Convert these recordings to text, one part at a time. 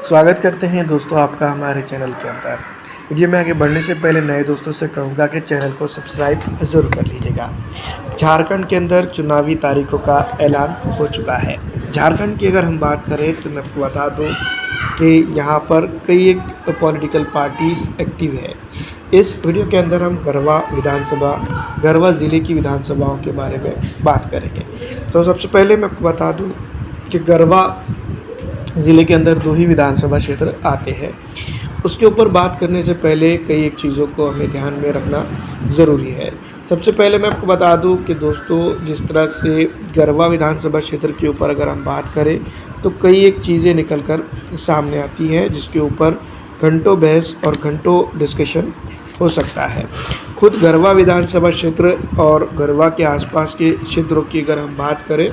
स्वागत करते हैं दोस्तों आपका हमारे चैनल के अंदर। वीडियो में आगे बढ़ने से पहले नए दोस्तों से कहूँगा कि चैनल को सब्सक्राइब ज़रूर कर लीजिएगा। झारखंड के अंदर चुनावी तारीखों का ऐलान हो चुका है। झारखंड की अगर हम बात करें तो मैं आपको बता दूं कि यहाँ पर कई एक पॉलिटिकल पार्टीज़ एक्टिव है। इस वीडियो के अंदर हम गढ़वा ज़िले की विधानसभाओं के बारे में बात करेंगे। तो सबसे पहले मैं आपको बता दूँ कि गढ़वा ज़िले के अंदर 2 ही विधानसभा क्षेत्र आते हैं। उसके ऊपर बात करने से पहले कई एक चीज़ों को हमें ध्यान में रखना ज़रूरी है। सबसे पहले मैं आपको बता दूं कि दोस्तों जिस तरह से गढ़वा विधानसभा क्षेत्र के ऊपर अगर हम बात करें तो कई एक चीज़ें निकल कर सामने आती हैं जिसके ऊपर घंटों बहस और घंटों डिस्कशन हो सकता है। खुद गढ़वा विधानसभा क्षेत्र और गढ़वा के आसपास के क्षेत्रों की अगर हम बात करें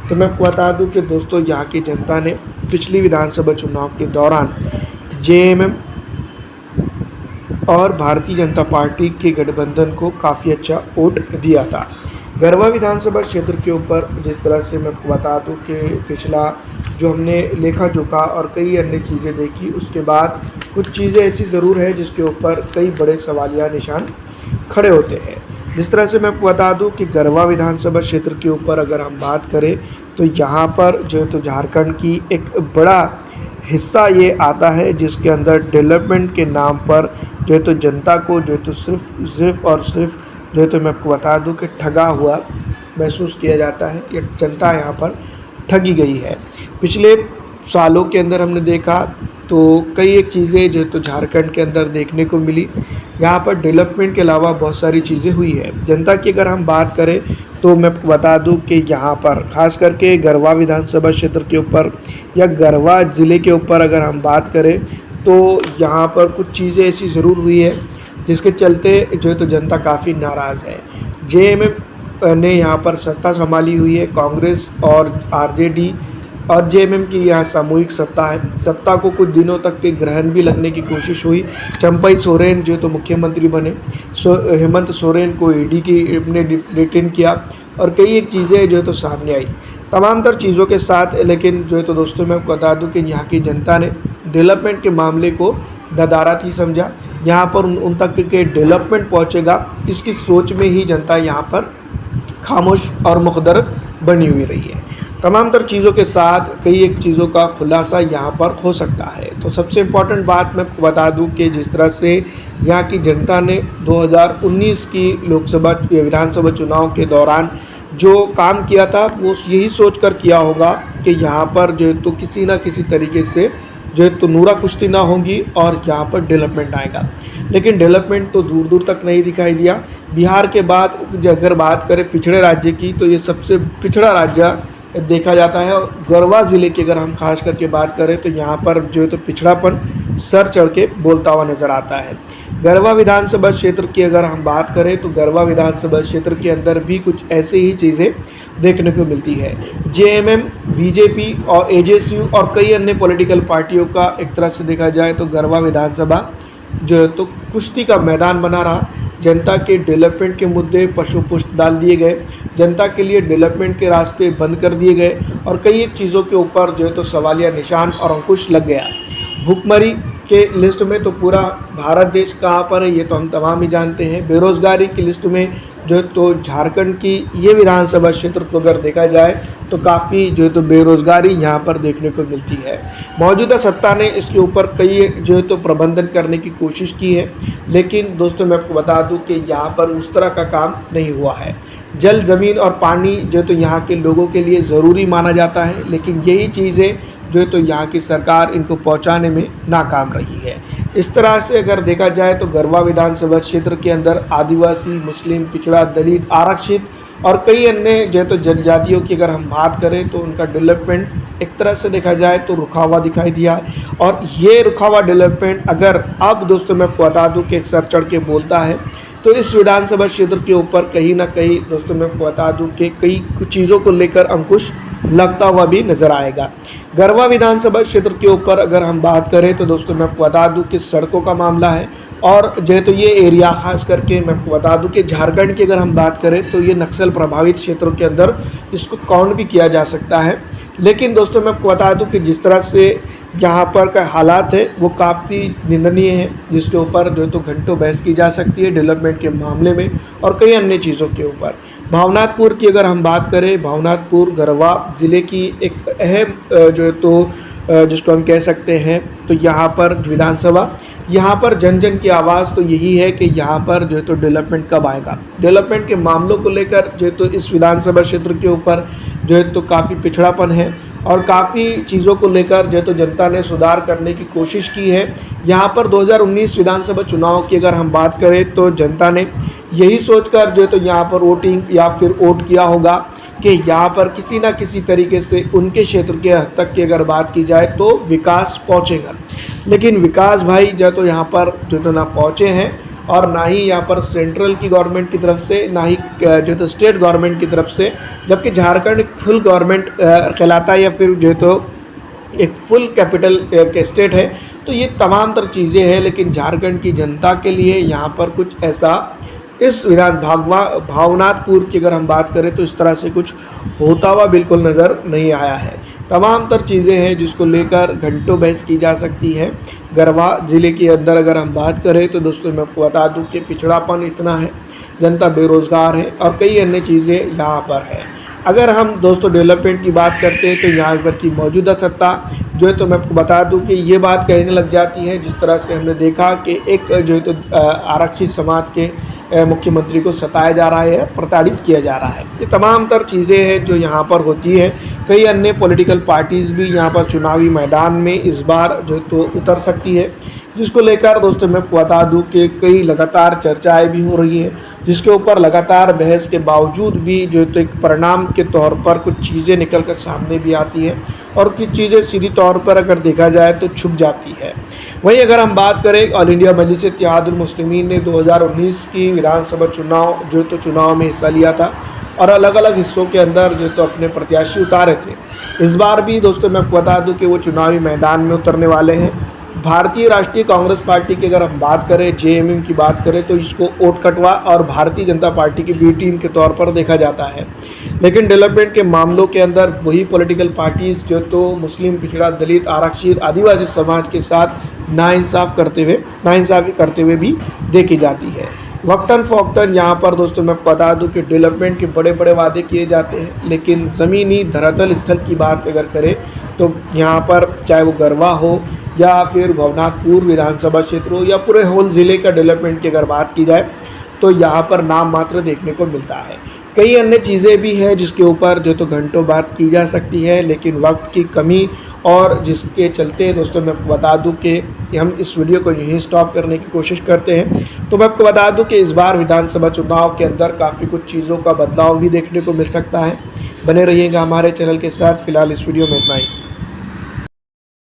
तो मैं आपको बता दूं कि दोस्तों यहाँ की जनता ने पिछली विधानसभा चुनाव के दौरान जेएमएम और भारतीय जनता पार्टी के गठबंधन को काफ़ी अच्छा वोट दिया था। गढ़वा विधानसभा क्षेत्र के ऊपर जिस तरह से मैं आपको बता दूं कि पिछला जो हमने लेखा जोखा और कई अन्य चीज़ें देखी, उसके बाद कुछ चीज़ें ऐसी ज़रूर है जिसके ऊपर कई बड़े सवालिया निशान खड़े होते हैं। जिस तरह से मैं आपको बता दूं कि गढ़वा विधानसभा क्षेत्र के ऊपर अगर हम बात करें तो यहाँ पर जो है तो झारखंड की एक बड़ा हिस्सा ये आता है जिसके अंदर डेवलपमेंट के नाम पर जो है तो जनता को जो है तो सिर्फ और सिर्फ जो है तो मैं आपको बता दूं कि ठगा हुआ महसूस किया जाता है। ये जनता यहाँ पर ठगी गई है। पिछले सालों के अंदर हमने देखा तो कई एक चीज़ें जो तो झारखंड के अंदर देखने को मिली। यहाँ पर डेवलपमेंट के अलावा बहुत सारी चीज़ें हुई है। जनता की अगर हम बात करें तो मैं आपको बता दूं कि यहाँ पर खास करके गढ़वा विधानसभा क्षेत्र के ऊपर या गढ़वा ज़िले के ऊपर अगर हम बात करें तो यहाँ पर कुछ चीज़ें ऐसी ज़रूर हुई है जिसके चलते जो है तो जनता काफ़ी नाराज़ है। जेएमएम ने यहाँ पर सत्ता संभाली हुई है। कांग्रेस और आरजेडी और जेएमएम की यहाँ सामूहिक सत्ता है। सत्ता को कुछ दिनों तक के ग्रहण भी लगने की कोशिश हुई। चंपई सोरेन जो तो मुख्यमंत्री बने, हेमंत सोरेन को ईडी की ने डिटेन किया और कई एक चीज़ें जो है तो सामने आई तमाम तर चीज़ों के साथ। लेकिन जो है तो दोस्तों मैं आपको बता दूं कि यहाँ की जनता ने डेवलपमेंट के मामले को नदारत ही समझा। यहाँ पर उन तक के डेवलपमेंट पहुँचेगा इसकी सोच में ही जनता यहाँ पर खामोश और मुखदर बनी हुई रही है। तमाम तर चीज़ों के साथ कई एक चीज़ों का खुलासा यहाँ पर हो सकता है। तो सबसे इम्पॉर्टेंट बात मैं आपको बता दूं कि जिस तरह से यहाँ की जनता ने 2019 की लोकसभा विधानसभा चुनाव के दौरान जो काम किया था वो यही सोच कर किया होगा कि यहाँ पर जो है तो किसी ना किसी तरीके से जो है तो नूरा कुश्ती ना होगी और यहाँ पर डेवलपमेंट आएगा। लेकिन डेवलपमेंट तो दूर दूर तक नहीं दिखाई दिया। बिहार के बाद अगर बात करें पिछड़े राज्य की तो ये सबसे पिछड़ा राज्य देखा जाता है। और गढ़वा ज़िले की अगर हम खास करके बात करें तो यहाँ पर जो है तो पिछड़ापन सर चढ़ के बोलता हुआ नज़र आता है। गढ़वा विधानसभा क्षेत्र की अगर हम बात करें तो गढ़वा विधानसभा क्षेत्र के अंदर भी कुछ ऐसे ही चीज़ें देखने को मिलती है। जेएमएम, बीजेपी और एजेएसयू और कई अन्य पॉलिटिकल पार्टियों का एक तरह से देखा जाए तो गढ़वा विधानसभा जो है तो कुश्ती का मैदान बना रहा। जनता के डेवलपमेंट के मुद्दे पशुपुष्ट डाल दिए गए, जनता के लिए डेवलपमेंट के रास्ते बंद कर दिए गए और कई एक चीज़ों के ऊपर जो है तो सवालिया निशान और अंकुश लग गया। भुखमरी के लिस्ट में तो पूरा भारत देश कहाँ पर है ये तो हम तमाम ही जानते हैं। बेरोज़गारी की लिस्ट में जो है तो झारखंड की ये विधानसभा क्षेत्र को अगर देखा जाए तो काफ़ी जो है तो बेरोज़गारी यहाँ पर देखने को मिलती है। मौजूदा सत्ता ने इसके ऊपर कई जो है तो प्रबंधन करने की कोशिश की है। लेकिन दोस्तों मैं आपको बता दूं कि यहाँ पर उस तरह का काम नहीं हुआ है। जल, ज़मीन और पानी जो है तो यहाँ के लोगों के लिए ज़रूरी माना जाता है, लेकिन यही चीज़ें जो है तो यहाँ की सरकार इनको पहुँचाने में नाकाम रही है। इस तरह से अगर देखा जाए तो गढ़वा विधानसभा क्षेत्र के अंदर आदिवासी, मुस्लिम, पिछड़ा, दलित, आरक्षित और कई अन्य जो है तो जनजातियों की अगर हम बात करें तो उनका डेवलपमेंट एक तरह से देखा जाए तो रुका हुआ दिखाई दिया। और ये रुका हुआ डेवलपमेंट अगर अब दोस्तों मैं आपको बता दूं कि सर चढ़ के बोलता है तो इस विधानसभा क्षेत्र के ऊपर कहीं ना कहीं दोस्तों मैं आपको बता दूं कि कई कुछ चीज़ों को लेकर अंकुश लगता हुआ भी नज़र आएगा। गढ़वा विधानसभा क्षेत्र के ऊपर अगर हम बात करें तो दोस्तों मैं आपको बता दूं कि सड़कों का मामला है और जो है तो ये एरिया खास करके मैं आपको बता दूं कि झारखंड की अगर हम बात करें तो ये नक्सल प्रभावित क्षेत्रों के अंदर इसको काउंट भी किया जा सकता है। लेकिन दोस्तों मैं आपको बता दूं कि जिस तरह से यहाँ पर का हालात है वो काफ़ी निंदनीय है, जिसके ऊपर जो है तो घंटों बहस की जा सकती है डेवलपमेंट के मामले में और कई अन्य चीज़ों के ऊपर। भावनाथपुर की अगर हम बात करें, भावनाथपुर गढ़वा ज़िले की एक अहम जो है तो जिसको हम कह सकते हैं, तो यहाँ पर विधानसभा, यहाँ पर जन जन की आवाज़ तो यही है कि यहाँ पर जो है तो डेवलपमेंट कब आएगा। डेवलपमेंट के मामलों को लेकर जो है तो इस विधानसभा क्षेत्र के ऊपर जो है तो काफ़ी पिछड़ापन है और काफ़ी चीज़ों को लेकर जो है तो जनता ने सुधार करने की कोशिश की है। यहाँ पर 2019 विधानसभा चुनाव की अगर हम बात करें तो जनता ने यही सोचकर जो है तो यहाँ पर वोटिंग या फिर वोट किया होगा कि यहाँ पर किसी ना किसी तरीके से उनके क्षेत्र के हद तक की अगर बात की जाए तो विकास पहुँचेगा। लेकिन विकास भाई जो तो यहाँ पर जो तो ना पहुँचे हैं और ना ही यहाँ पर सेंट्रल की गवर्नमेंट की तरफ से, ना ही जो तो स्टेट गवर्नमेंट की तरफ से, जबकि झारखंड एक फुल गवर्नमेंट कहलाता है या फिर जो तो एक फुल कैपिटल के स्टेट है। तो ये तमाम तर चीज़ें हैं, लेकिन झारखंड की जनता के लिए यहाँ पर कुछ ऐसा इस भावनाथपुर की अगर हम बात करें तो इस तरह से कुछ होता हुआ बिल्कुल नज़र नहीं आया है। तमाम तर चीज़ें हैं जिसको लेकर घंटों बहस की जा सकती है। गढ़वा ज़िले के अंदर अगर हम बात करें तो दोस्तों मैं आपको बता दूं कि पिछड़ापन इतना है, जनता बेरोज़गार है और कई अन्य चीज़ें यहाँ पर है। अगर हम दोस्तों डेवलपमेंट की बात करते हैं तो यहाँ पर की मौजूदा सत्ता जो है तो मैं आपको बता दूं कि ये बात कहने लग जाती है, जिस तरह से हमने देखा कि एक जो है तो आरक्षित समाज के मुख्यमंत्री को सताया जा रहा है, प्रताड़ित किया जा रहा है। ये तमाम तर चीज़ें हैं जो यहाँ पर होती है। कई अन्य पॉलिटिकल पार्टीज़ भी यहाँ पर चुनावी मैदान में इस बार जो तो उतर सकती है, जिसको लेकर दोस्तों मैं बता दूं कि कई लगातार चर्चाएं भी हो रही हैं, जिसके ऊपर लगातार बहस के बावजूद भी जो तो एक परिणाम के तौर पर कुछ चीज़ें निकल कर सामने भी आती हैं और कुछ चीज़ें सीधी तौर पर अगर देखा जाए तो छुप जाती है। वहीं अगर हम बात करें, ऑल इंडिया मजलिस इत्तेहादुल मुस्लिमीन ने 2019 की विधानसभा चुनाव में हिस्सा लिया था और अलग अलग हिस्सों के अंदर जो तो अपने प्रत्याशी उतारे थे। इस बार भी दोस्तों मैं आपको बता दूं कि वो चुनावी मैदान में उतरने वाले हैं। भारतीय राष्ट्रीय कांग्रेस पार्टी की अगर हम बात करें, जेएमएम की बात करें, तो इसको ओट कटवा और भारतीय जनता पार्टी की बी टीम के तौर पर देखा जाता है। लेकिन डेवलपमेंट के मामलों के अंदर वही पॉलिटिकल पार्टीज़ जो तो मुस्लिम, पिछड़ा, दलित, आरक्षित, आदिवासी समाज के साथ नाइंसाफ़ी करते हुए भी देखी जाती है। वक्तन फ़ौक्तन यहाँ पर दोस्तों मैं बता दूं कि डेवलपमेंट के बड़े बड़े वादे किए जाते हैं, लेकिन ज़मीनी धरातल स्थल की बात अगर करें तो यहाँ पर चाहे वो गढ़वा हो या फिर भवनाथपुर विधानसभा क्षेत्र हो या पूरे होल ज़िले का डेवलपमेंट की अगर बात की जाए तो यहाँ पर नाम मात्र देखने को मिलता है। कई अन्य चीज़ें भी हैं जिसके ऊपर जो तो घंटों बात की जा सकती है, लेकिन वक्त की कमी और जिसके चलते दोस्तों मैं आपको बता दूं कि हम इस वीडियो को यहीं स्टॉप करने की कोशिश करते हैं। तो मैं आपको बता दूं कि इस बार विधानसभा चुनाव के अंदर काफ़ी कुछ चीज़ों का बदलाव भी देखने को मिल सकता है। बने रहिएगा हमारे चैनल के साथ। फिलहाल इस वीडियो में इतना ही।